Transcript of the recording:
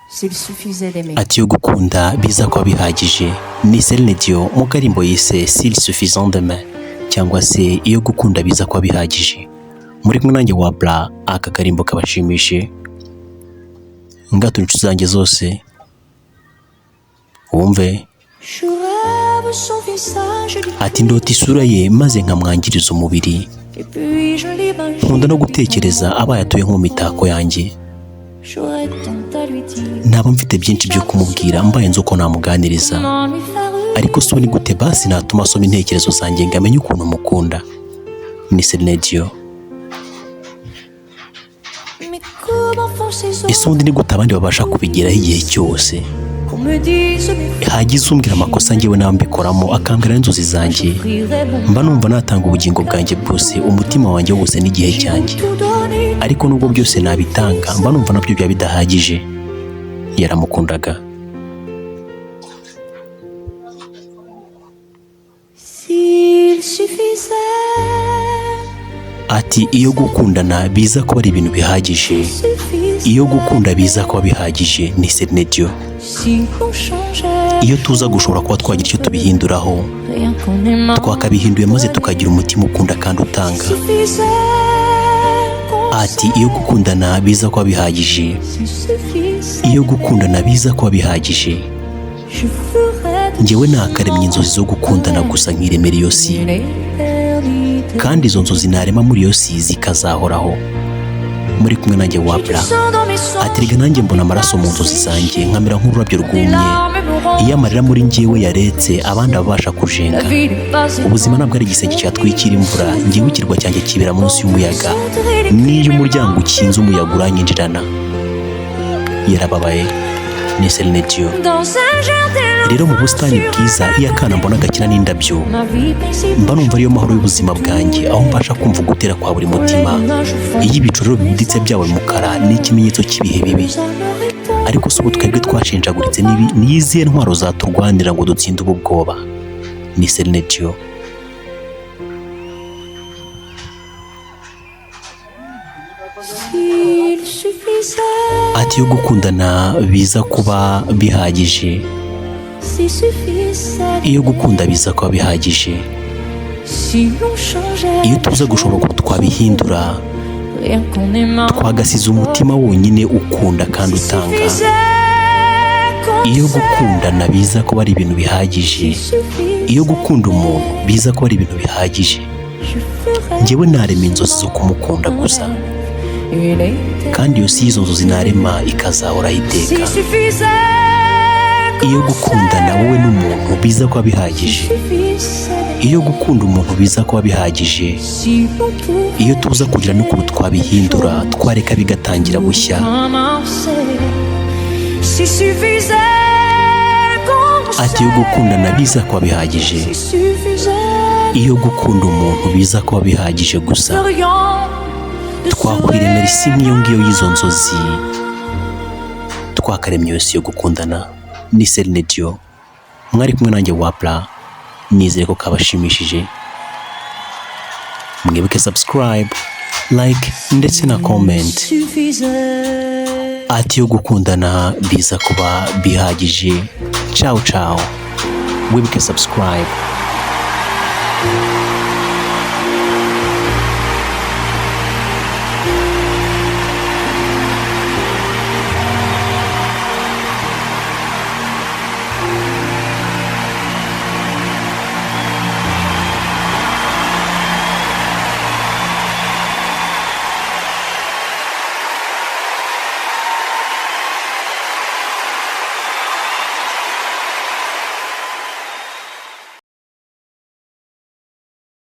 s'il suffisait d'aimer. Ati yo gukunda biza kuba bihagije ni Celine Dion mu karimbo yise S'il suffisait d'aimer, cyangwa se iyo gukunda biza kuba bihagije. Muri kumwe nanjye wa Bla, aka karimbo kabashimishe ngatu inshuti zanjye zose wumve. Ati ndota isura ye maze nkamwangiriza umubiri, nkunda no gutekereza abaye atuye nko mu mitako yanjye. Naba mfite byinshi byo kumubwira mbaye nzi uko namuganiriza, ariko so ni gute basi natuma asoma intekerezo zanjye ngo amenye ukuntu mukunda. Ni Celine Dion. Ese undi ni gute abandi babasha kubigeraho igihe cyose? Hagize umbwira amakosa njyewe nawe mbikoramo akambwira n'inzozi zanjye, mba numva natanga ubugingo bwanjye bwose, umutima wanjye wose n'igihe cyanjye, ariko nubwo byose nabitanga mba numva nabyo byaba bidahagije. Yaramukundaga. Ati iyo gukundana biza kuba ari ibintu bihagije, iyo gukunda biza kuba bihagije ni Celine Dion. Iyo tuza gushobora kuba twagira icyo tubihinduraho, twakabihinduye maze tukagira umutima ukunda kandi utanga. Ati iyo gukundana biza kuba bihagije, iyo gukundana biza kuba bihagije, njyewe nakaremye inzozi zo gukundana gusa nkiremera iyo si, kandi izo nzozi narema muri iyo si zikazahoraho. Muri kumwe nanjye wa Bla. Ati rega nanjye mbona amaraso mu nzozi zanjye nkamera nk'ururabyo rwumye, iyo amarira muri njyewe yaretse abandi babasha kujenga. Ubuzima ntabwo ari igisenge cyatwikira imvura, njyewe ikirwa cyanjye kibera munsi y'umuyaga, n'iyo umuryango ukinze umuyaga uranyinjirana. Yarababaye. Ni Celine Dion. Rero mu busitani bwiza iyo akana mbona gakina n'indabyo, mba numva ariyo mahoro y'ubuzima bwanjye, aho mbasha kumva gutera kwa buri mutima. Iyo ibicu rero bibuditse byabaye umukara ni ikimenyetso cy'ibihe bibi, ariko si ubu twebwe twashenjaguritse ni izihe ntwaro zaturwanira ngo dutsinde ubu bwoba. Ni Celine Dion. Ati yo gukundana biza kuba bihagije, iyo gukunda biza kuba bihagije, iyo tuza gushobora ko twabihindura, twagasiza umutima wonyine ukunda kandi utanga. Iyo gukundana biza kuba ari ibintu bihagije, iyo gukunda umuntu biza kuba ari ibintu bihagije, njyewe narema inzozi zo kumukunda gusa, kandi iyo si izo nzozi narema ikazahoraho iteka. Iyo gukundana wowe n'umuntu biza kuba bihagije, iyo gukunda umuntu biza kuba bihagije, iyo tuza kugira n'ukuntu twabihindura, twareka bigatangira gushya. Ati iyo gukundana biza kuba bihagije, iyo gukunda umuntu biza kuba bihagije gusa, twakwiremera isi nk'iyo ngiyo y'izo nzozi, twakaremye iyo si yo gukundana. Ni Celine Dion. Mwari kumwe nanjye wa Bla, nizere ko kabashimishije. Mwibuke subscribe, like ndetse na comment. Ati yo gukundana biza kuba bihagije. Ciao ciao. Mwibuke subscribe.